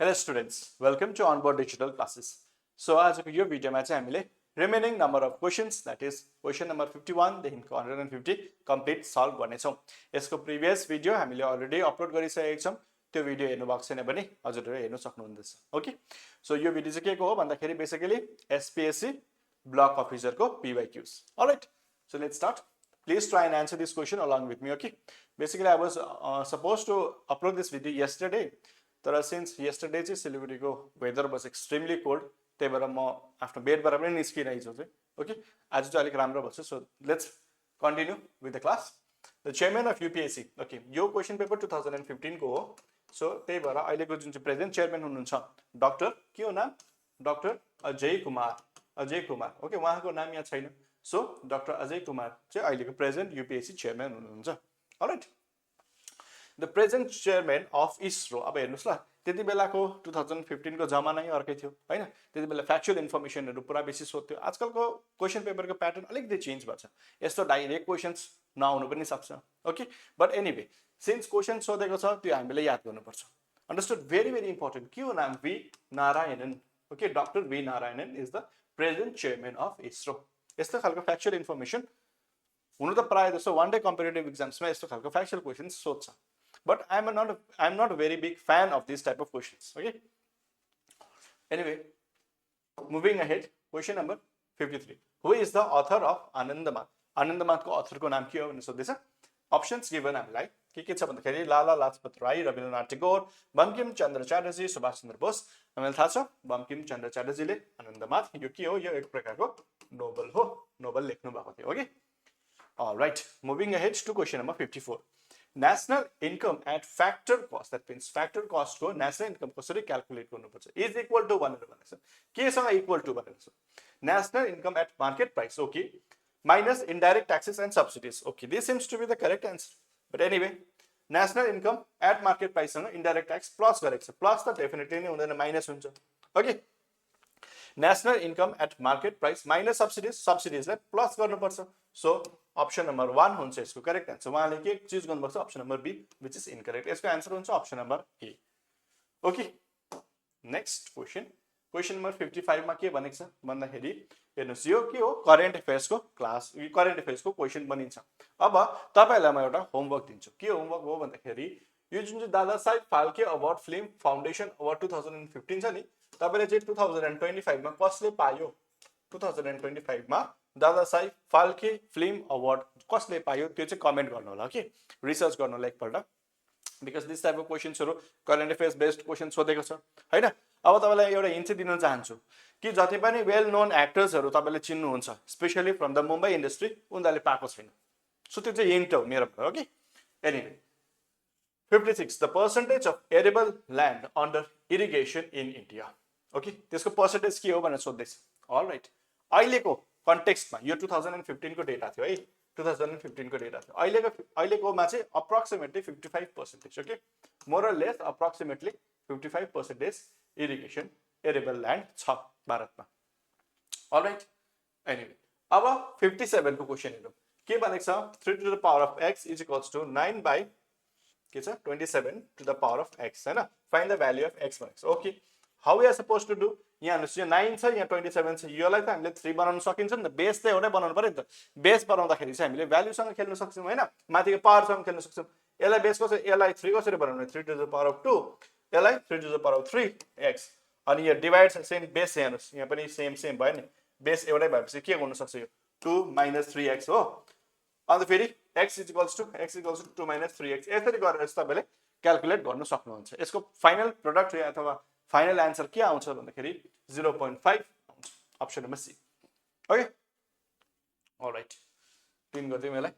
Hello students, welcome to Onboard Digital Classes. So आजको यो भिडियोमा चाहिँ हामीले remaining number of questions, that is question number 51 देखिको 150 complete solve गर्नेछौँ। यसको previous video हामीले already upload गरिसकेका छौँ। त्यो भिडियो हेर्नु भएको छैन भने हजुरहरु हेर्न सक्नुहुनेछ। ओके, सो यो भिडियो चाहिँ के को हो भन्दाखेरि बेसिकली SPSC Block Officer को PYQs. Alright, so let's start. Please try and answer this question along with me. Okay, basically I was supposed to upload this video yesterday. तर since yesterday चाहिँ सिलिगुडीको weather was extremely cold, त्यही भएर म आफ्नो बेडबाट पनि निस्किरहेछु चाहिँ। Okay, आज चाहिँ अलिक राम्रो भएको छ। So let's continue with the class. The chairman of UPSC, okay, यो क्वेशन पेपर 2015 को हो। सो त्यही भएर अहिलेको जुन चाहिँ प्रेजेन्ट चेयरम्यान हुनुहुन्छ डाक्टर के हो नाम, डाक्टर अजय कुमार। ओके, उहाँको नाम यहाँ छैन। सो डाक्टर अजय कुमार चाहिँ अहिलेको प्रेजेन्ट यूपीएससी चेयरम्यान हुनुहुन्छ। All right, the present chairman of ISRO. अब हेर्नुस् ल, त्यति बेलाको 2015 को जमानै अर्कै थियो हैन। त्यति बेला फ्याक्चुअल इन्फर्मेसनहरु पुरा बेसी सोध्थ्यो। आजकलको क्वेशन पेपरको प्याटर्न अलिकति चेन्ज भएको छ। यस्तो डाइरेक्ट क्वेशन्स नआउनु पनि सक्छ। Okay, but anyway since question सोधेको छ त्यो हामीले याद गर्नुपर्छ। Understood, very very important. के हो नाम? V Narayanan. Okay, doctor V Narayanan is the present chairman of ISRO. यस्तो खालको फ्याक्चुअल इन्फर्मेसन हुनु त प्राय जस्तो वान डे कम्पिटिटिभ एक्जाम्समा यस्तो खालको फ्याक्चुअल क्वेशन्स सोध्छ। But I'm not a very big fan of this type of questions. Okay. Anyway, moving ahead, question number 53. Who is the author of Anandamath? Anandamath को author को नाम के हो भन्ने सोध्दैछ। Options given हामीलाई के छ भन्दाखेरि लाला लाजपत राय, रविन्द्रनाथ टेगोर, बंकिम चन्द्र च्याटर्जी, सुभाष चन्द्र बोस। हामीलाई थाहा छ बंकिम चन्द्र च्याटर्जीले आनन्दमाथ यो के हो, यो एक प्रकारको नोबल हो, नोबल लेख्नु भएको थियो। Okay, alright, moving ahead to question number 54. National income at factor cost, that means factor cost को national income कसरी क्याल्कुलेट गर्नुपर्छ is equal to भनेर भनेको छ। के सँग इक्वल टु भनेको छ? National income at market price, okay, minus indirect taxes and subsidies. Okay, this seems to be the correct answer. But anyway, national income at market price सँग indirect tax plus गरेको छ। Plus त definitely नै हुँदैन, minus हुन्छ। Okay, national income at market price minus subsidies, subsidiesलाई plus गर्नुपर्छ। So option number 1 हुन्छ यसको करेक्ट आन्सर। उहाँले के चुज गर्नुपर्छ? Option number B, which is incorrect. यसको आन्सर हुन्छ option number A. Okay, next question, question number 55 मा के भनेको छ भन्दाखेरि हेर्नुस्, यो के हो, करेन्ट अफेयर्स को क्लास, यो करेन्ट अफेयर्स को क्वेशन बनिन्छ। अब तपाईहरुलाई म एउटा होमवर्क दिन्छु। के होमवर्क हो भन्दाखेरि यो जुन चाहिँ Dada Saheb Phalke award film foundation award 2015 छ नि, तपाईले चाहिँ 2025 मा कसले पायो? 2025 मा दादा साहेब फाल्के फिल्म अवार्ड कसले पायो त्यो चाहिँ कमेन्ट गर्नु होला। ओके, रिसर्च गर्नु होला एकपल्ट, बिकज दिस टाइप अफ क्वेशन्सहरु करेन्ट अफेयर्स बेस्ड क्वेशन सोधेको छ हैन। अब तपाईलाई एउटा हिन्ट दिन चाहन्छु कि जति पनि वेल नोन एक्टर्सहरु तपाईले चिन्नुहुन्छ, specially from the Mumbai industry, उनीहरुले पाएको छैन। सो त्यो चाहिँ हिन्ट हो मेरो। Okay, anyway 56, the percentage of arable land under irrigation in India. Okay, त्यसको पर्सेन्टेज के हो भनेर सोध्दैछ। अलराइट, अहिलेको कन्टेक्स्टमा यो 2015 को डेटा थियो है, 2015 को डेटा थियो। अहिलेकोमा चाहिँ approximately 55%। Okay, more or less approximately 55% irrigation arable land छ भारतमा। अलराइट, एनीवे अब 57 को क्वेशन हेरौँ। के भनेको छ? 3 to the power of x is equals to 9 by के छ 27 to the power of x हैन। Find the value of x भनेको छ। Okay, how we are suppose to do? यहाँ हेर्नुस्, यो 9 छ, यहाँ 27 छ, योलाई त हामीले 3 बनाउन सकिन्छ नि त। बेस चाहिँ एउटै बनाउनु पर्यो नि त। बेस बनाउँदाखेरि चाहिँ हामीले भ्यालुसँग खेल्न सक्छौं हैन, माथिको पावरसँग खेल्न सक्छौं। यसलाई बेस कसरी, यसलाई 3 कसरी बनाउने? 3 to the power of 2, यसलाई 3 to the power of 3x। अनि यो डिवाइड सेम बेस हेर्नुस्, यहाँ पनि सेम भयो नि। बेस एउटै भएपछि के हुन सक्छ? यो 2 - 3x हो। अनि फेरि x = 2 - 3x। यसरी गरेर चाहिँ तपाईले क्याल्कुलेट गर्न सक्नुहुन्छ। यसको फाइनल प्रोडक्ट अथवा फाइनल आन्सर के आउँछ भन्दाखेरि 0.5 आउँछ, option number C. Okay, all, क्लिन गर्दियौ यसलाई।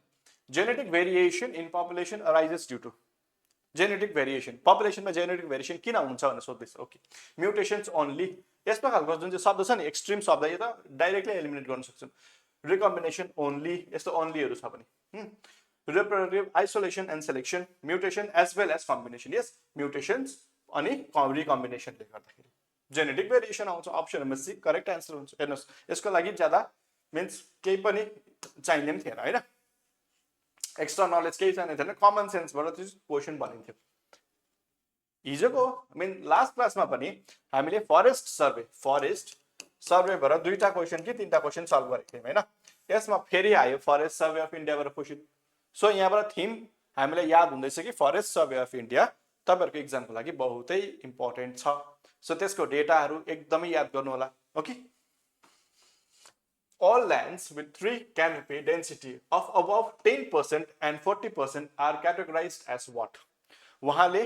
Genetic variation in population arises due to, genetic variation पपुलेसनमा जेनेटिक भेरिएसन किन हुन्छ भनेर सोध्दैछ। ओके, म्युटेशन्स ओन्ली, यस्तो खालको जुन चाहिँ शब्द छ नि, एक्सट्रिम शब्द, यो त डाइरेक्टली एलिमिनेट गर्न सक्छौं। रिकम्बिनेसन ओन्ली, यस्तो ओन्लीहरु छ भने। Reproductive isolation and selection, mutation as well as combination. Yes, mutations अनि रिकम्बिनेसनले गर्दाखेरि जेनेटिक भेरिएसन आउँछ। Option number C correct answer हुन्छ। हेर्नुस्, यसको लागि ज्यादा मिन्स केही पनि चाहिने पनि थिएन हैन, एक्स्ट्रा नलेज केही चाहिने थिएन, कमन सेन्सबाट त्यो क्वेशन बनिन्थ्यो। हिजोको लास्ट क्लासमा पनि हामीले फरेस्ट सर्वे भएर दुईटा क्वेसन कि तीनटा क्वेसन सल्भ गरेको थियौँ हैन। यसमा फेरि आयो फरेस्ट सर्वे अफ इन्डियाबाट क्वेसन। सो यहाँबाट थीम हामीलाई याद हुँदैछ कि फरेस्ट सर्वे अफ इन्डिया तपाईहरुको एक्जामको लागि बहुतै इम्पोर्टेन्ट छ। सो त्यसको डेटाहरू एकदमै याद गर्नु होला। Okay, all lands with tree canopy density of above 10% and 40% are categorized as what? उहाँले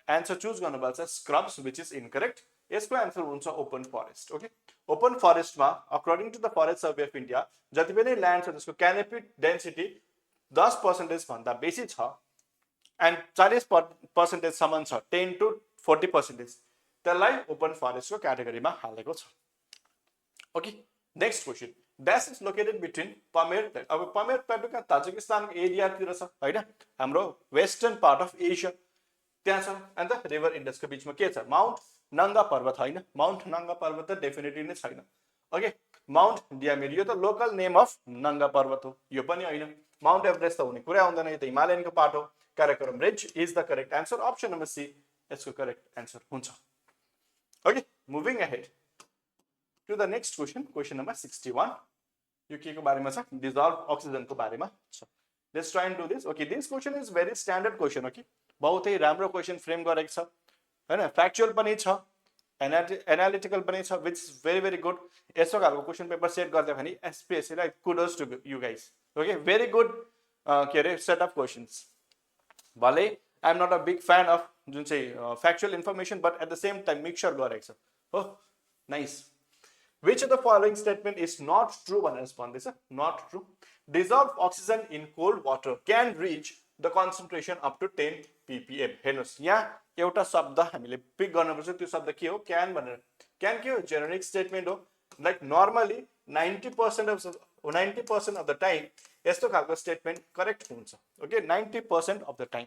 एन्सर चुज गर्नुभएको छ स्क्रब्स, which is incorrect. यसको एन्सर हुन्छ ओपन फरेस्ट। ओके, ओपन फरेस्टमा according to the forest survey of India जति पनि land छ त्यसको क्यानोपी डेन्सिटी 10% भन्दा बेसी छ एन्ड 40% सम्म छ, 10 to 40%, त्यसलाई ओपन फरेस्टको क्याटेगोरीमा हालेको छ। ओके, नेक्स्ट क्वेसन, ड्यास इज लोकेटेड बिट्विन पमेर, अब पमेर पेटुका ताजिकिस्तानको एरियातिर छ हैन, हाम्रो वेस्टर्न पार्ट अफ एसिया त्यहाँ छ। अन्त रिभर इन्डसको बिचमा के छ? माउन्ट नङ्गा पर्वत हैन, माउन्ट नङ्गा पर्वत त डेफिनेटली नै छैन। ओके, माउन्ट डियामिर यो त लोकल नेम अफ नङ्गा पर्वत हो, यो पनि हैन। माउन्ट एभरेस्ट त हुने कुरा आउँदैन, यो त हिमालयनको पार्ट हो। Karakoram ridge is the correct answer, option number C यसको करेक्ट एन्सर हुन्छ। Okay, moving ahead to the next question, question number 61। यो के को बारेमा छ? डिजल्भ अक्सिजनको बारेमा छ। Let's try and do this. Okay, this question is very standard question हो कि बहुतै राम्रो क्वेसन फ्रेम गरेको छ हैन, फ्याक्चुअल पनि छ, एनालिटिकल पनि छ, which is very very good. यस्तो खालको क्वेसन पेपर सेट गर्दा भने एसपीएससी लाई kudos to you guys. Okay, very good के अरे सेट अफ क्वेसन्स। भले I am not a big fan of जुन चाहिँ factual information, but at the same time mixture गरेको छ हो। Nice. Which of the following statement is not true भनेर भन्दैछ? Not true. Dissolved oxygen in cold water can reach the concentration up to 10 ppm. हेर्नुस्, यहाँ एउटा शब्द हामीले पिक गर्नुपर्छ, त्यो शब्द के हो? क्यान भनेर। क्यान के हो? जेनेरिक स्टेटमेन्ट हो। Like normally 90% of the time यस्तो खालको स्टेटमेन्ट करेक्ट हुन्छ। Okay, 90% of the time.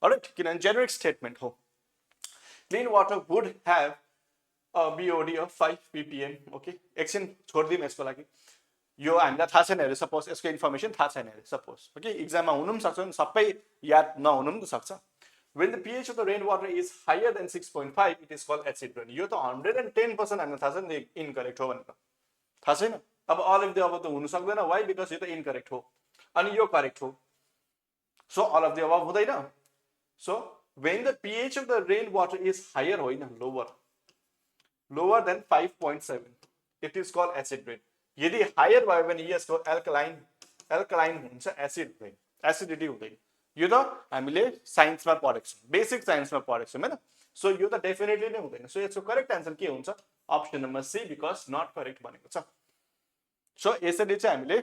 All right, किनभने जेनेरिक स्टेटमेन्ट हो। Clean water would have BOD of 5 ppm. Okay, एकछिन छोडिदिउँ यसको लागि। यो हामीलाई थाहा छैन अरे, सपोज यसको इन्फर्मेसन थाहा छैन अरे सपोज। ओके, इक्जाममा हुनु पनि सक्छ, सबै याद नहुनु पनि सक्छ। When the pH of the rainwater is higher than 6.5, it is called acid rain. यो त 110% हामीलाई थाहा छ नि इनकरेक्ट हो भनेर, थाहा छैन। अब अल अफ द अबभ त हुनु सक्दैन, वाइ? बिकज यो त इनकरेक्ट हो अनि यो करेक्ट हो। So all of the above हुँदैन। So when the pH of the rainwater is higher, होइन, lower than 5.7, it is called acid rain. यदि हायर भयो भने यसको एल्कलाइन हुन्छ, एसिड रेन, एसिडिटी हुँदैन। यो त हामीले साइन्समा पढेको छौँ, बेसिक साइन्समा पढेको छौँ हैन। सो यो त डेफिनेटली नै हुँदैन। सो यसको करेक्ट एन्सर के हुन्छ? Option number C, because not correct भनेको छ। सो यसरी चाहिँ हामीले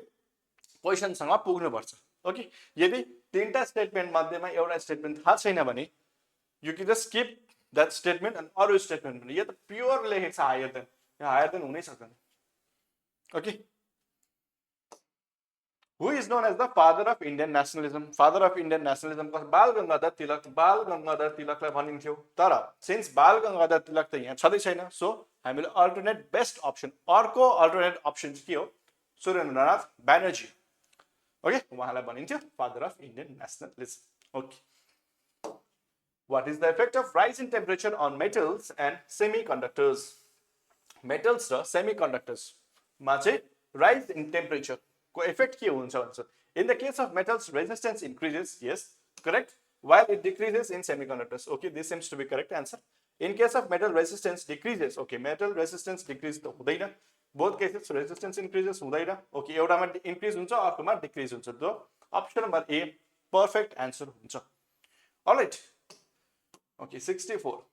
क्वेसनसँग पुग्नुपर्छ। ओके, यदि तीनटा स्टेटमेन्ट मध्येमा एउटा स्टेटमेन्ट थाहा छैन भने you can just skip that statement and अरु स्टेटमेन्ट भने यो त प्योर लेखेको छ हायर देन, यो हायर देन हुनै सक्दैन। Okay, who is known as the father of Indian nationalism? Father of Indian nationalism को बाल गंगाधर तिलकलाई भनिन्थ्यो। तर सिन्स बाल गंगाधर तिलक त यहाँ छँदै छैन, सो हामीले अल्टरनेट बेस्ट अप्सन, अर्को अल्टरनेट अप्सन के हो? सुरेन्द्रनाथ ब्यानर्जी। ओके, उहाँलाई भनिन्थ्यो father of Indian nationalism. Okay, what is the effect of rise in temperature on metals and semiconductors? Metals र semiconductors मा चाहिँ rise in temperature को effect के हुन्छ भन्छ? In the case of metals, resistance increases, yes, correct, while it decreases in semiconductors. Okay, this seems to be correct answer. In case of metal, resistance decreases. Okay, metal resistance decrease त हुँदैन, both cases resistance increases हुँदैन। Okay, एउटामा increase हुन्छ, अर्कोमा decrease हुन्छ। त option number ए perfect answer हुन्छ। Alright. Okay, 64.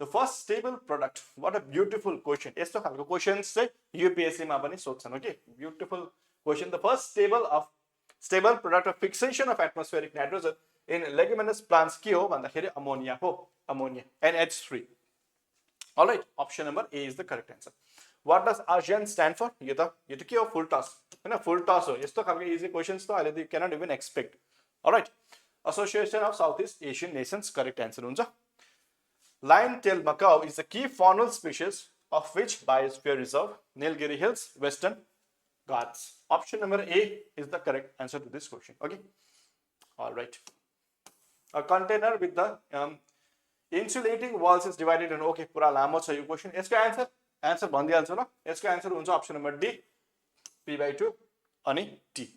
The first stable product. What a beautiful question. यस्तो खालको क्वेशन्स चाहिँ यूपीएससी मा पनि सोध्छन्। Okay, beautiful question. The first stable product of fixation of atmospheric nitrogen in leguminous plants के हो भन्दाखेरि अमोनिया हो, ammonia, NH3। Alright, option number A is the correct answer. What does ASEAN stand for? यो त के हो? फुल toss हैन, फुल toss हो। यस्तो खालको इजी क्वेशन्स त अहिले you cannot even expect. All right, Association of Southeast Asian Nations, correct answer हुन्छ। Lion-tailed macaw is the key faunal species of which biosphere reserve? Nilgiri Hills, Western Ghats. Option number A is the correct answer to this question. Okay, all right. A container with the insulating walls is divided in okay पुरा लामो छ यो question यसको answer भनिदिहाल्छु ल यसको answer हुन्छ option number D p/2 अनि t.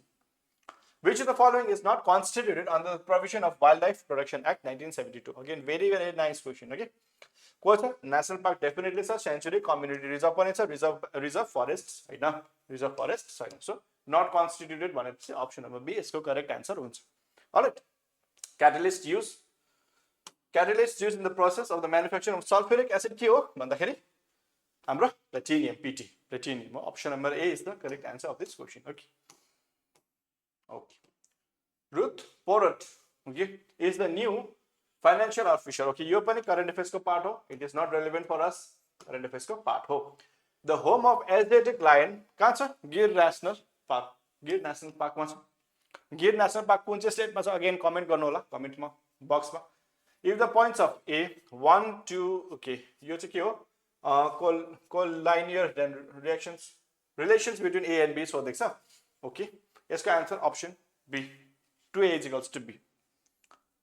Which of the following is not constituted under the provision of Wildlife Protection Act 1972? Again, very nice question. Okay, question. National Park definitely sir. Sanctuary, community reserve पनि छ, reserve forests हैन, reserve forests हैन. So not constituted भनेपछि option number B यसको correct answer हुन्छ. Alright. Catalyst use in the process of the manufacture of sulfuric acid के हो भन्दाखेरि हाम्रो platinum Pt. Platinum. Option number A is the correct answer of this question. Okay. Okay. Ruth Porot, okay, is the new financial officer. Okay, यो पनि current affairs को part हो. It is not relevant for us. Current affairs को part हो. The home of Asiatic lion कहाँ छ? गिर National Park. गिर National Park मा छ. गिर National Park कुन चाहिँ state मा छ? Again comment गर्नु होला comment मा box मा. If the points of A 1 2 okay यो चाहिँ के हो? Collinear relations between A and B सोधेको छ. Okay. यसको answer option B. 2A is equals to B.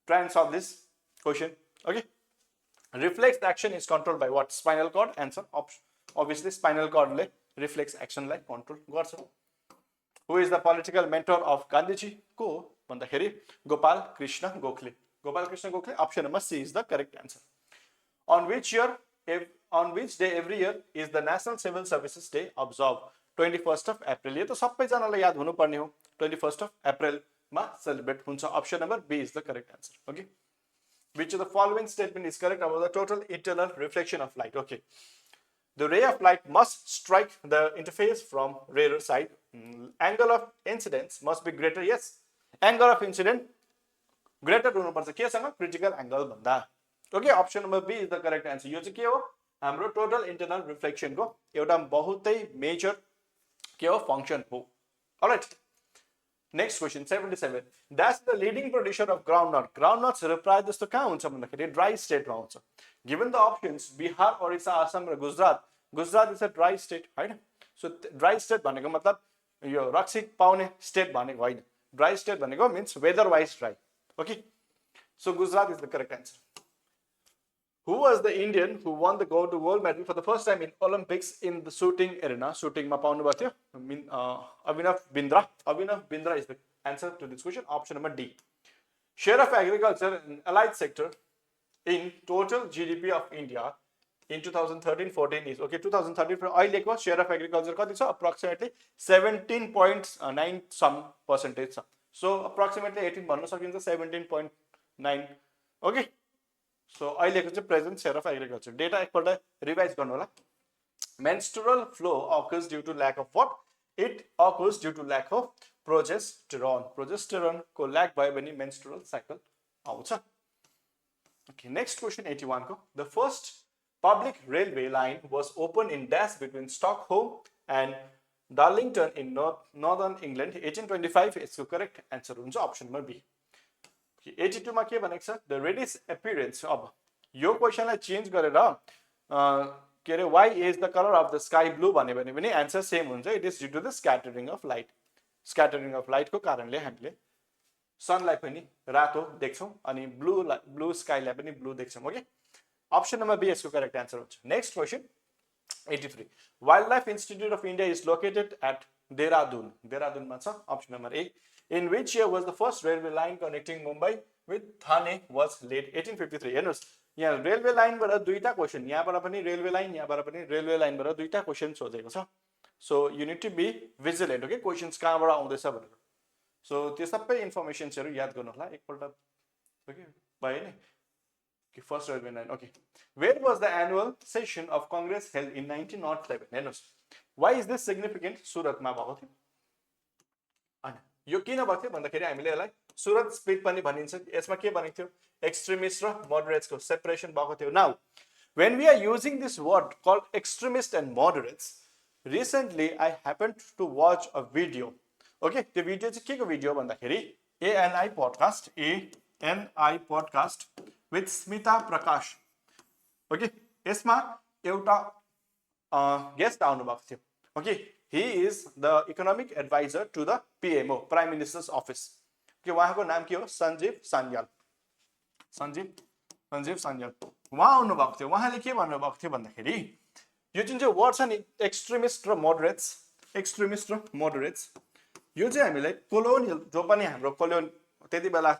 Try and solve this question. Okay. Reflex action is controlled by what? Spinal cord. Answer option. Obviously, spinal cord le reflex action like control गर्छ. Who is the political mentor of Gandhiji? को भन्दाखेरि Gopal Krishna Gokhale. Gopal Krishna Gokhale. Option number C is the correct answer. On which day every year is the National Civil Services Day observed? 21st of April. ये तो सबैजनालाई याद हुनुपर्ने हो. 21st of April मा celebrate हुन्छ. Option number B is the correct answer. Okay. Which of the following statement is correct about the total internal reflection of light? Okay. The ray of light must strike the interface from rear side. Angle of incidence must be greater. Yes. Angle of incidence greater हुनुपर्छ केसँग? Critical angle भन्दा. Okay. Option number B is the correct answer. यो चाहिँ के हो? हाम्रो total internal reflection को एउटा बहुतै major के हो function हो. Alright. Next question 77. That's the leading producer of groundnut. Groundnuts प्राय जस्तो कहाँ हुन्छ भन्दाखेरि dry state मा हुन्छ. Given the options Bihar, Orissa, Assam र Gujarat. Gujarat is a dry state, हैन? So dry state भनेको मतलब यो रक्सी पाउने state भनेको हैन. Dry state भनेको means weather wise dry. Okay? So Gujarat is the correct answer. Who was the Indian who won the gold medal for the first time in Olympics in the shooting arena? Shooting ma paunu bhayo Abhinav Bindra. Abhinav Bindra is the answer to this question. Option number D. Share of agriculture in allied sector in total GDP of India in 2013-14 is okay. 2013 for oil ko share of agriculture kati cha approximately 17.9 some percentage cha. So approximately 18 bhannu sakincha 17.9. Okay. So अहिलेको चाहिँ present share of agriculture data एकपल्ट revise गर्नु होला. Menstrual flow occurs due to lack of what? It occurs due to lack of progesterone. Progesterone को lack भयो भने menstrual cycle आउँछ. Okay, next question 81 को. The first public railway line was opened in dash between Stockholm and Darlington in northern England 1825 यसको correct answer हुन्छ option number B. 82 मा के भनेको छ the reddish appearance अब यो क्वेशनलाई चेन्ज गरेर के रे why is the color of the sky blue भने पनि आन्सर सेम हुन्छ. it is due to the scattering of light को कारणले हामीले सनलाई पनि रातो देख्छौं अनि ब्लू स्काईलाई पनि ब्लू देख्छौं. ओके ऑप्शन नंबर बी यसको करेक्ट आन्सर हुन्छ. Next question 83. Wildlife Institute of India is located at Dehradun. Dehradun मा छ. Option number A. In which year was the first railway line connecting Mumbai with Thane was laid? 1853. हेर्नुस् यहाँ railway line बाट दुईटा question यहाँबाट पनि railway line यहाँबाट पनि रेलवे लाइन बाट दुईटा क्वेशन सोधेको छ. So you need to be vigilant. Okay questions कहाँबाट आउँदैछ भनेर. सो त्यो सबै इन्फर्मेसन्सहरु याद गर्नु होला एकपल्ट. ओके भयो नि कि first railway line. Okay. Where was the annual session of Congress held in 1907? हेर्नुस् why is this significant? सुरतमा भएको थियो. अनि यो किन भएको थियो भन्दाखेरि हामीले यसलाई सुरत स्प्लिट पनि भनिन्छ. यसमा के भनेको थियो एक्सट्रिमिस्ट र मोडरेट्स को सेपरेसन भएको थियो. Now when we are using this word called extremist and moderates, recently I happened to watch a video. Okay, त्यो भिडियो चाहिँ के को भिडियो भन्दाखेरि ANI podcast with Smita Prakash. Okay, यसमा एउटा गेस्ट आउनु भएको थियो. Okay, he is the economic advisor to the PMO, Prime Minister's Office. Okay, उहाँको नाम के हो? संजीव सान्याल. संजीव सञ्जीव सान्याल उहाँ आउनु भएको थियो उहाँले के भन्नु भएको थियो भन्दाखेरि यो जुन चाहिँ वर्ड छ नि एक्सट्रिमिस्ट र मोडरेट्स यो चाहिँ हामीलाई कोलोनियल जो पनि हाम्रो त्यति बेला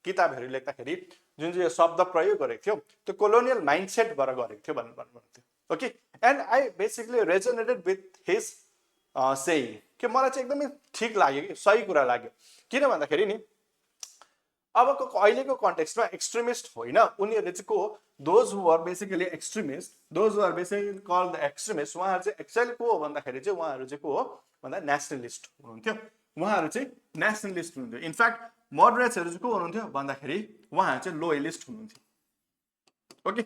किताबहरू लेख्दाखेरि जुन चाहिँ यो शब्द प्रयोग गरेको थियो त्यो कोलोनियल माइन्डसेटबाट गरेको थियो भन्नु थियो okay and I basically resonated with his saying के मलाई चाहिँ एकदमै ठिक लाग्यो कि सही कुरा लाग्यो किन भन्दाखेरि नि अबको अहिलेको कन्टेक्स्टमा एक्सट्रिमिस्ट होइन उनीहरूले चाहिँ को हो those who are basically extremist those who are basically call the extremist उहाँहरू चाहिँ एक्चुअली को हो भन्दाखेरि चाहिँ उहाँहरू चाहिँ को हो भन्दा नेसनलिस्ट हुनुहुन्थ्यो उहाँहरू चाहिँ नेसनलिस्ट हुनुहुन्थ्यो इनफ्याक्ट मोडरेट्सहरू चाहिँ को हुनुहुन्थ्यो भन्दाखेरि उहाँहरू चाहिँ लोयलिस्ट हुनुहुन्थ्यो ओके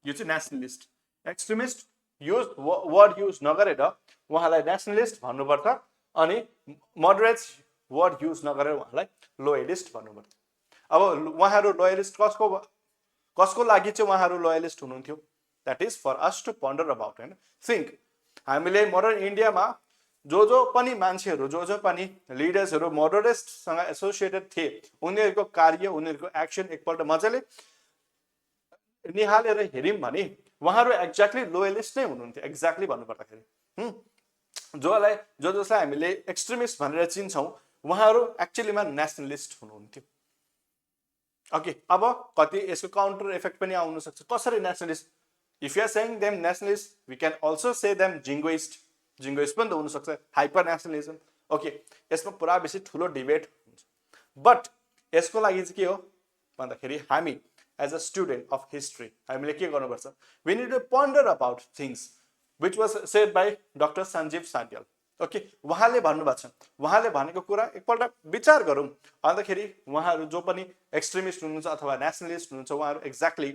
यो चाहिँ nationalist extremist use word use नगरेर उहाँलाई नेसनलिस्ट भन्नुपर्छ अनि मोडरेट्स वर्ड युज नगरेर उहाँलाई लोयलिस्ट भन्नुपर्छ अब उहाँहरू लोयलिस्ट कसको लागि चाहिँ उहाँहरू लोयलिस्ट हुनुहुन्थ्यो that is for us to ponder about होइन थिङ्क हामीले मोडर्न इन्डियामा जो पनि मान्छेहरू जो पनि लिडर्सहरू मोडरेट्ससँग एसोसिएटेड थिए उनीहरूको कार्य उनीहरूको एक्सन एकपल्ट मजाले निहालेर हेऱ्यौँ भने उहाँहरू एक्ज्याक्टली लोयलिस्ट नै हुनुहुन्थ्यो एक्ज्याक्टली भन्नुपर्दाखेरि जसलाई हामीले एक्सट्रिमिस्ट भनेर चिन्छौँ उहाँहरू एक्चुअलीमा नेसनलिस्ट हुनुहुन्थ्यो ओके अब कति यसको काउन्टर इफेक्ट पनि आउन सक्छ कसरी nationalist if you are saying them nationalist we can also say them jingoist पनि त हुनसक्छ हाइपर नेसनलिजम ओके यसमा पुरा बेसी ठुलो डिबेट हुन्छ बट यसको लागि चाहिँ के हो भन्दाखेरि हामी as a student of history हामीले के गर्नुपर्छ we need to ponder about things which was said by doctor Sanjeev Sanyal okay उहाँले भन्नुभएको छ उहाँले भनेको कुरा एकपल्ट विचार गरौँ अन्तखेरि उहाँहरू जो पनि एक्सट्रिमिस्ट हुनुहुन्छ अथवा नेसनलिस्ट हुनुहुन्छ उहाँहरू एक्ज्याक्टली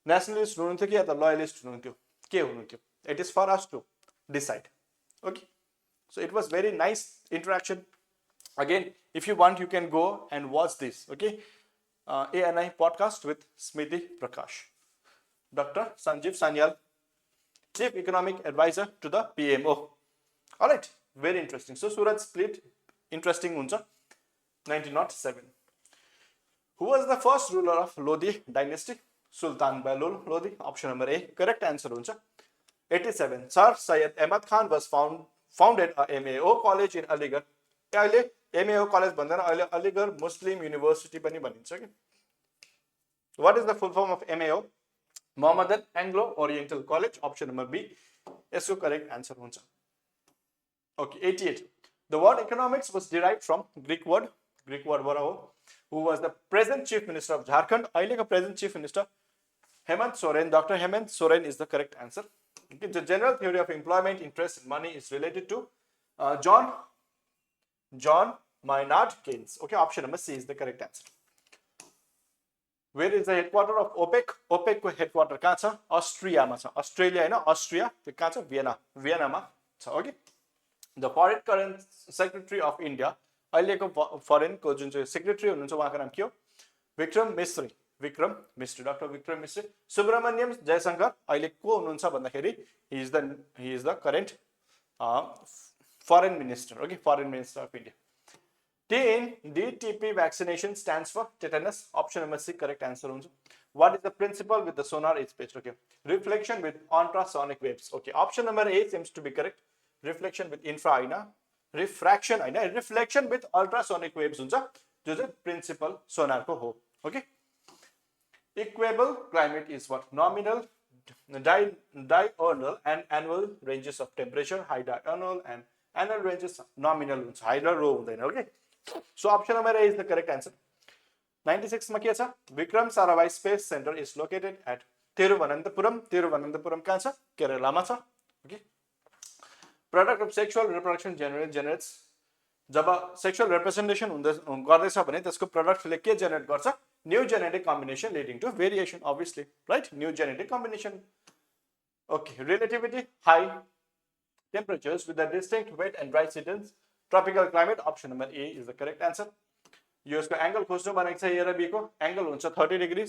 नेसनलिस्ट हुनुहुन्थ्यो कि या त लोयलिस्ट हुनुहुन्थ्यो के हुनुहुन्थ्यो it is for us to decide okay so it was very nice interaction again if you want you can go and watch this okay ANI podcast with Smriti Prakash Dr. Sanjeev Sanyal Chief Economic Advisor to the PMO all right very interesting so Suraj split interesting huncha 1907 who was the first ruler of Lodi dynasty Sultan Bahlul Lodi option number A correct answer huncha 87 Sir Syed Ahmad Khan was founded a MAO college in Aligarh अहिले MAO college भन्दैन अहिले अलीगढ मुस्लिम university पनि भनिन्छ के what is the full form of MAO Mohammedan Anglo Oriental College option number B यसको correct answer हुन्छ okay 88 the word economics was derived from Greek word बाट हो who was the present chief minister of Jharkhand अहिलेको present chief minister Hemant Soren Dr. Hemant Soren is the correct answer okay, the general theory of employment interest and money is related to John Maynard Keynes okay option number C is the correct answer where is the headquarter of OPEC को headquarter कहाँ छ अस्ट्रियामा छ Australia हैन अस्ट्रिया त्यो कहाँ छ भियनामा छ okay the foreign current secretary of India अहिलेको फरेन को जुन चाहिँ सेक्रेटरी हुनुहुन्छ उहाँको नाम के हो विक्रम मिश्री डाक्टर विक्रम मिश्री सुब्रमण्यम जयशंकर अहिले को हुनुहुन्छ भन्दाखेरि he is the current foreign minister okay foreign minister of India DTP vaccination stands for tetanus option number C correct answer huncha what is the principle with the sonar is based okay reflection with ultrasonic waves okay option number A seems to be correct reflection with refraction reflection with ultrasonic waves huncha jo चाहिँ principle sonar को हो okay equable climate is what nominal diurnal and annual ranges of temperature high diurnal and annual ranges nominal huncha high र low हुँदैन okay so option number A is the correct answer 96 मा के छ Vikram Sarabhai space centre is located at Thiruvananthapuram कहाँ छ केरलामा छ okay product of sexual reproduction generates जब sexual representation गर्दैछ भने त्यसको प्रोडक्टले के जेनेरेट गर्छ new genetic combination leading to variation obviously right new genetic combination okay relativity high temperatures with a distinct wet and dry seasons tropical climate option number A is the correct answer यो यसको angle खोज्नु भनेको छ A र B को angle हुन्छ 30 degree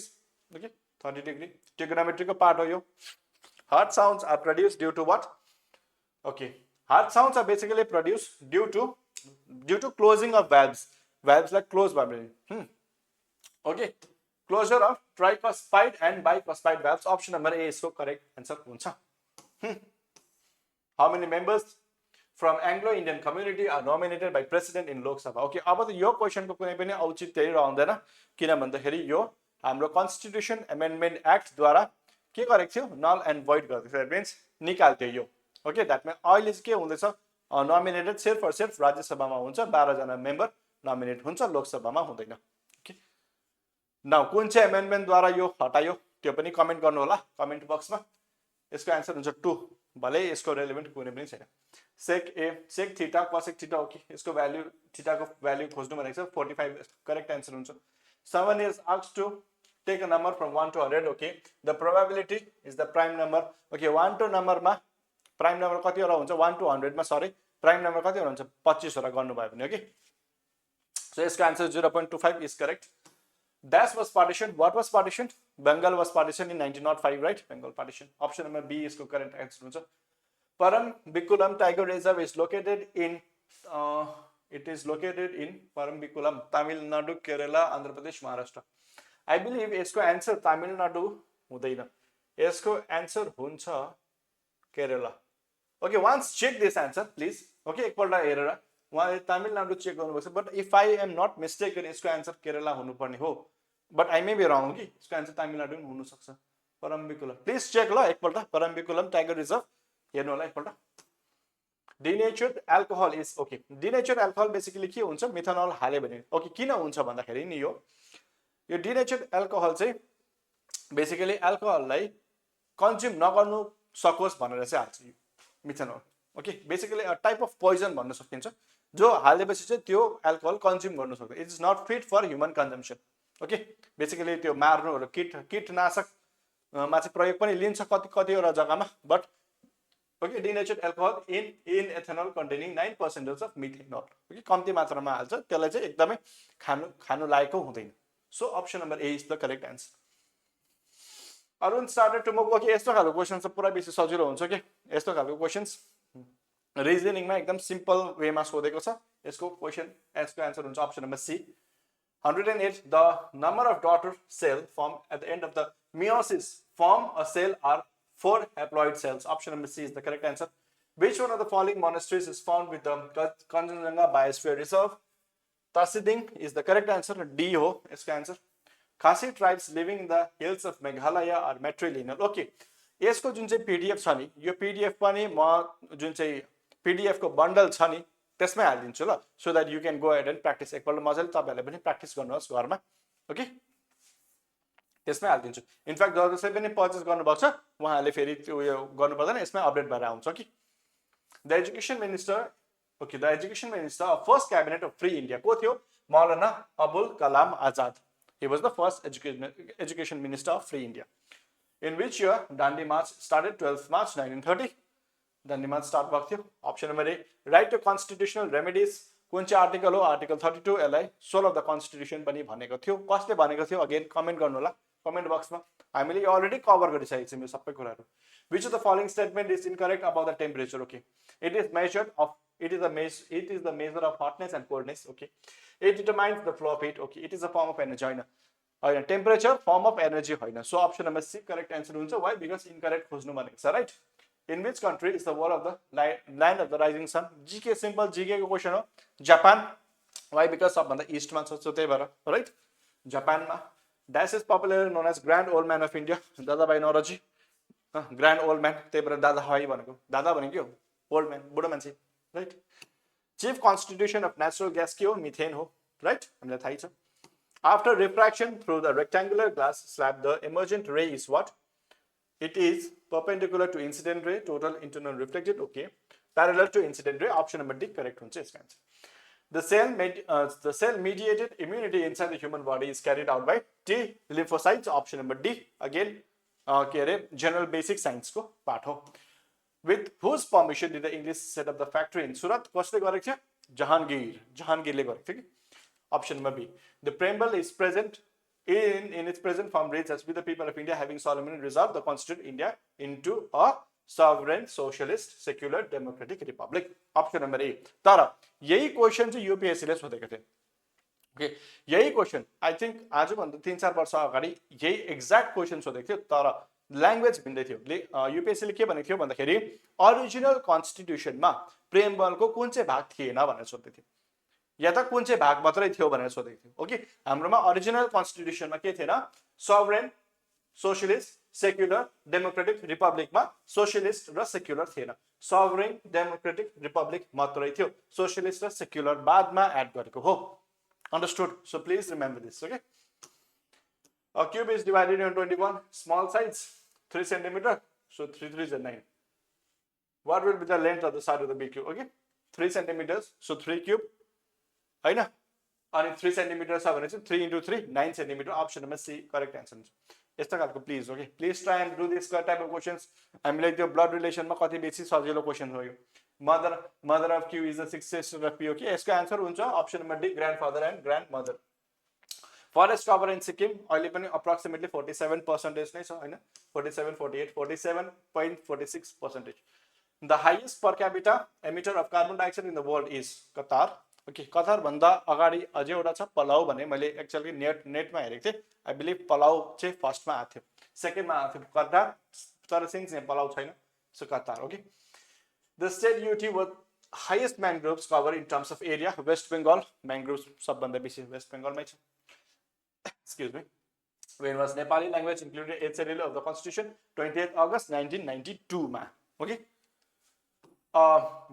okay 30 degree trigonometry को part हो यो hard sounds are produced due to what okay hard sounds are basically produced due to closing of valves like close okay closure of ट्राइकस्पाइड and बाइकस्पाइड भ्याल्भ्स option number ए यसको correct answer हुन्छ how many members from Anglo Indian community are nominated by president in Lok Sabha okay अब त यो क्वेसनको कुनै पनि औचित्य रहँदैन किन भन्दाखेरि यो हाम्रो कन्स्टिट्युसन एमेन्डमेन्ट एक्टद्वारा के गरेको थियो नल एन्ड भोइड गरेको थियो द्याट मिन्स निकाल्थ्यो यो ओके द्याट मिन्स अहिले चाहिँ के हुँदैछ नोमिनेटेड सिर्फ और सिर्फ राज्यसभामा हुन्छ 12 जना मेम्बर नोमिनेट हुन्छ लोकसभामा हुँदैन ओके नाउ कुन चाहिँ एमेन्डमेन्टद्वारा यो हटायो त्यो पनि कमेन्ट गर्नु होला कमेन्ट बक्समा यसको एन्सर हुन्छ 2 भले यसको रेलेभेन्ट कुनै पनि छैन sec A sec theta cosec theta okay यसको भ्यालु थीटाको भ्यालु खोज्नु भनेको छ 45 करेक्ट एन्सर हुन्छ someone is asked to take a number from 1 to 100 okay the probability is the prime number okay 1 to number मा प्राइम नम्बर कतिवटा हुन्छ 1 to 100 मा सरी प्राइम नम्बर कतिवटा हुन्छ 25 वटा गर्नु भयो भने ओके सो यसको answer 0.25 is correct dash was partitioned what was partitioned bengal was partitioned in 1905 right bengal partition option number b इसको करेक्ट आन्सर हुन्छ Parambikulam tiger reserve is located in it is located in Parambikulam Tamil Nadu Kerala Andhra Pradesh Maharashtra I believe यसको आन्सर तमिलनाडु हुँदैन यसको answer हुन्छ Kerala okay once check this answer please okay एकपल्ट हेरेर उहाँले तमिलनाडु चेक गर्नुपर्छ but if I am not mistaken यसको आन्सर केरला हुनुपर्ने हो but I may be wrong कि यसको आन्सर तमिलनाडु पनि हुनसक्छ परम्बिकुलम प्लिज चेक ल एकपल्ट परम्बिकुलम टाइगर रिजर्भ हेर्नु होला एकपल्ट denatured alcohol is okay denatured alcohol basically के हुन्छ मिथनल हाल्यो भने ओके किन हुन्छ भन्दाखेरि नि यो डिनेचर्ड एल्कोहल चाहिँ बेसिकली एल्कोहललाई कन्ज्युम नगर्नु सकोस् भनेर चाहिँ हाल्छ methanol okay basically uh type of poison भन्न सकिन्छ जो हालेपछि चाहिँ त्यो एल्कोहल कन्ज्युम गर्नु सक्छ it is not fit for human consumption okay basically त्यो मार्नुहरू कीटनाशक मा चाहिँ प्रयोग पनि लिन्छ कतिवटा जग्गामा but okay denatured alcohol in ethanol containing 9% of methanol okay कम्ती मात्रामा हाल्छ त्यसलाई चाहिँ एकदमै खानु लायकको हुँदैन so option number A is the correct answer Arun started to move okay यस्तो खालको क्वेसन चाहिँ पुरा बेसी सजिलो हुन्छ कि यस्तो खालको क्वेसन्स रिजनिङमा एकदम सिम्पल वेमा सोधेको छ यसको क्वेसन यसको आन्सर हुन्छ option number C 108 the number of daughter cell form at the end of the meiosis form a cell are 4 haploid cells option number C is the correct answer which one of the following monasteries is found with the Kanchenjunga Biosphere Reserve Tasiding is the correct answer D हो यसको answer Khasi tribes living in the hills of Meghalaya are matrilineal. Okay. यसको जुन चाहिँ PDF छ नि यो PDF पनि म जुन चाहिँ पीडीएफ को बन्डल छ नि त्यसमै हालिदिन्छु ल so that you can go ahead and practice एकपल्ट मजाले तपाईहरुले पनि प्र्याक्टिस गर्नुहोस् घरमा ओके त्यसमै हालिदिन्छु इनफ्याक्ट जसले पनि पर्चेस गर्नुभएको छ उहाँले फेरि त्यो यो गर्नु पर्दैन यसमै अपडेट भएर आउँछ कि the education minister okay the education minister of first cabinet of free India को थियो Maulana Abul Kalam Azad he was the first education minister of free India in which year Dandi March started 12th March 1930 Dandi March start भएको थियो option number A right to constitutional remedies कुन चाहिँ article हो article 32 यसलाई sole of the constitution पनि भनेको थियो कसले भनेको थियो अगेन कमेन्ट गर्नु होला कमेन्ट बक्समा हामीले अलरेडी कभर गरिसकेको छौँ यो सबै कुराहरु which of the following statement is incorrect about the temperature okay it is the measure of hotness and coldness okay it determines the flow of heat okay it is a form of energy होइन temperature form of energy होइन so option number C correct answer हुन्छ why because incorrect खोज्नु भनेको छ right in which country is the wall of the land of the rising sun GK simple GK को question हो Japan why because सबभन्दा east मा छ so त्यही भएर right जापानमा dash is popularly known as grand old man of India Dadabhai Naoroji grand old man त्यही भएर दादा भाइ भनेको दादा भनेको हो ओल्ड म्यान बुढो मान्छे right chief constitution of natural gas के हो मिथेन हो राइट हामीलाई थाहै छ after refraction through the rectangular glass slab the emergent ray is what it is perpendicular to incident ray total internal reflected okay parallel to incident ray option number D correct हुन्छ यसको answer the cell mediated immunity inside the human body is carried out by T lymphocytes option number D again के अरे general basic science को part हो with whose permission did the English set up the factory in Surat कसले गरेको थियो जहांगीरले गरेको थियो कि option number B the preamble is present in its present form reads as with the people of India having solemnly resolved to constitute India into a sovereign socialist secular democratic republic option number A तर यही question चाहिँ UPSC ले सोधेको थियो okay यही question I think आजभन्दा 3-4 वर्ष अगाडि यही एक्ज्याक्ट क्वेसन सोधेको थियो तर ल्याङ्ग्वेज भिन्दै थियो युपिएससीले के भनेको थियो भन्दाखेरि ओरिजिनल कन्स्टिट्युसनमा प्रेम्बलको कुन चाहिँ भाग थिएन भनेर सोध्दै थियो या त कुन चाहिँ भाग मात्रै थियो भनेर सोधेको थियो ओके हाम्रोमा ओरिजिनल कन्स्टिट्युसनमा के थिएन सोभरेन सोशलिस्ट सेक्युलर डेमोक्रेटिक रिपब्लिकमा सोशलिस्ट र सेक्युलर थिएन सोभरेन डेमोक्रेटिक रिपब्लिक मात्रै थियो सोशलिस्ट र सेक्युलर बादमा एड गरेको हो understood so please remember this okay a cube is divided into 21 small sides 3 centimeter so 3 3 is 9 what will be the length of the side of the big cube okay 3 centimeters so 3 cube हैन अनि 3 centimeter छ भने चाहिँ 3 into 3 9 centimeter option number C correct answer हुन्छ यस्तो खालको please okay please try and do this type of questions हामीलाई त्यो ब्लड रिलेसनमा कति बेसी सजिलो क्वेशन हो यो mother of Q is the 6 sister of P okay यसको आन्सर हुन्छ option number D grandfather and grandmother forest cover in Sikkim अहिले पनि अप्रोक्सिमेटली 47% नै छ हैन 47 48 47.46%. The highest per capita emitter of carbon dioxide in the world is Qatar okay Qatar भन्दा अगाडि अझै एउटा छ पलाउ भने मैले एक्चुअली नेटमा हेरेको थिएँ आई बिलिभ पलाउ चाहिँ फर्स्टमा आएको थियो सेकेन्डमा आएको थियो कतार तर सिन्स यहाँ पलाउ छैन so Qatar okay the state UT with highest mangroves cover in terms of area West Bengal mangroves सबभन्दा बेसी वेस्ट बेङ्गलमै छ excuse me when was Nepali language included 8th schedule of the constitution 28th August 1992 मा okay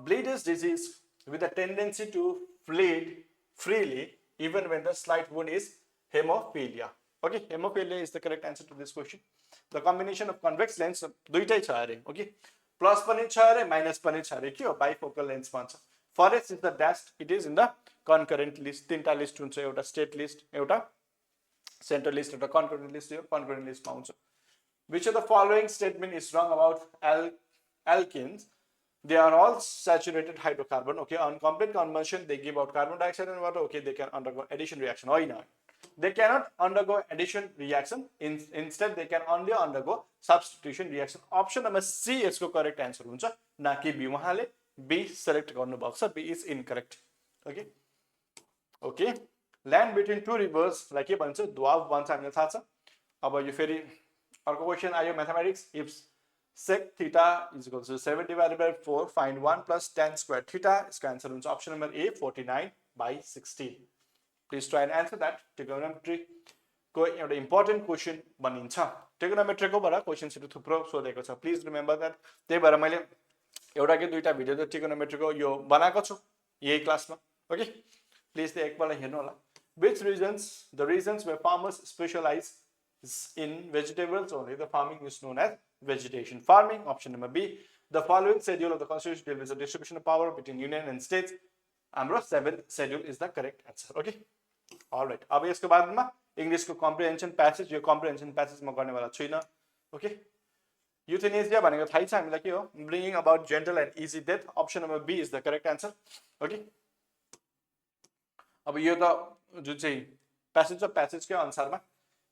bleed is disease with a tendency to bleed freely even when the slight wound is hemophilia okay hemophilia is the correct answer to this question the combination of convex lens दुईटै छ अरे okay plus पनि छ अरे minus पनि छ अरे के हो बाइफोकल लेन्स भन्छ forest is the dashed it is in the concurrent list तीनटा लिस्ट हुन्छ एउटा स्टेट लिस्ट एउटा सेन्ट्रल लिस्ट एउटा कन्करेन्ट लिस्ट यो कन्करेन्ट लिस्टमा हुन्छ which of the following statement is wrong about alkenes they are all saturated hydrocarbon okay on complete combustion they give out carbon dioxide and water okay they can undergo addition reaction होइन they cannot undergo addition reaction instead they can only undergo substitution reaction option number C यसको correct answer हुन्छ ना कि be उहाँले be select गर्नु भएको छ B is incorrect okay okay land between two rivers लाई के भन्छ द्वाब भन्छ हामीलाई थाहा छ अब यो फेरि अर्को क्वेशन आयो mathematics if sec theta is equal to 7 divided by 4 find 1 plus tan square theta इसको आन्सर हुन्छ option number A 49/16 please try and answer that trigonometry को एउटा इम्पोर्टेन्ट क्वेशन बनिन्छ ट्रिगोनोमेट्री को बाट क्वेशन्सहरु थुप्रो सोधेको छ प्लिज रिमेम्बर दैट त्यही भएर मैले एउटा के दुईटा भिडियो त ट्रिगोनोमेट्री को यो बनाएको छु यही क्लासमा ओके प्लिज त्यो एकपल्ट हेर्नु होला which regions the regions where farmers specialize in vegetables only the farming is known as vegetation farming option number B the following schedule of the constitution deals with the distribution of power between union and states हाम्रो 7th schedule is the correct answer okay all right अब यसको बादमा English को comprehension passage यो comprehension passage म गर्नेवाला छैन okay युथेनेसिया भनेको थाहै छ हामीलाई के हो ब्रिंगिङ about gentle and easy death option number B is the correct answer okay अब यो त जुन चाहिँ प्यासेज छ प्यासेजकै अनुसारमा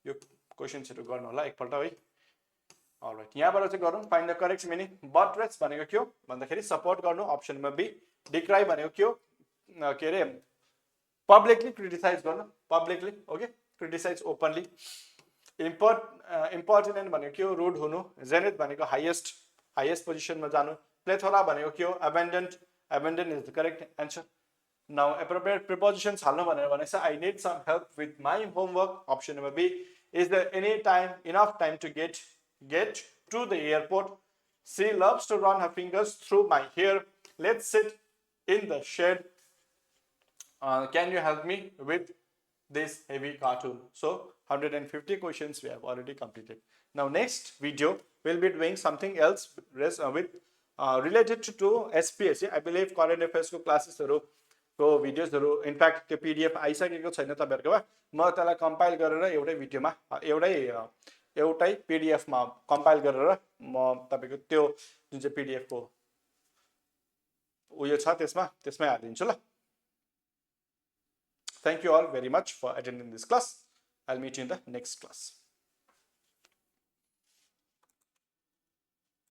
यो क्वेशन्सहरु गर्नु होला एकपल्ट है अलराइट यहाँबाट चाहिँ गरौँ find the correct meaning buttress भनेको के हो भन्दाखेरि सपोर्ट गर्नु ऑप्शन नंबर B डिक्राई भनेको के हो के रे पब्लिकली क्रिटिसाइज गर्नु publicly okay criticise openly important भनेको के हो रुड हुनु जेनेट भनेको हाईएस्ट पोजिसनमा जानु प्लेथोरा भनेको के हो abandon is the correct answer now appropriate prepositions हाल्नु भनेर भनेछ I need some help with my homework option number B is there any time enough time to get to the airport she loves to run her fingers through my hair let's sit in the shed can you help me with this heavy cartoon so 150 questions we have already completed now next video we'll be doing something else with related to SPSC I believe current affairs को classes को videos in fact त्यो PDF आइसकेको छैन तपाईहरुकोमा म त्यसलाई compile गरेर एउटै भिडियोमा एउटै PDF मा कम्पाइल गरेर म तपाईको त्यो जुन चाहिँ PDF को उयो छ त्यसमै हालिदिन्छु ल Thank you all very much for attending this class. I'll meet you in the next class.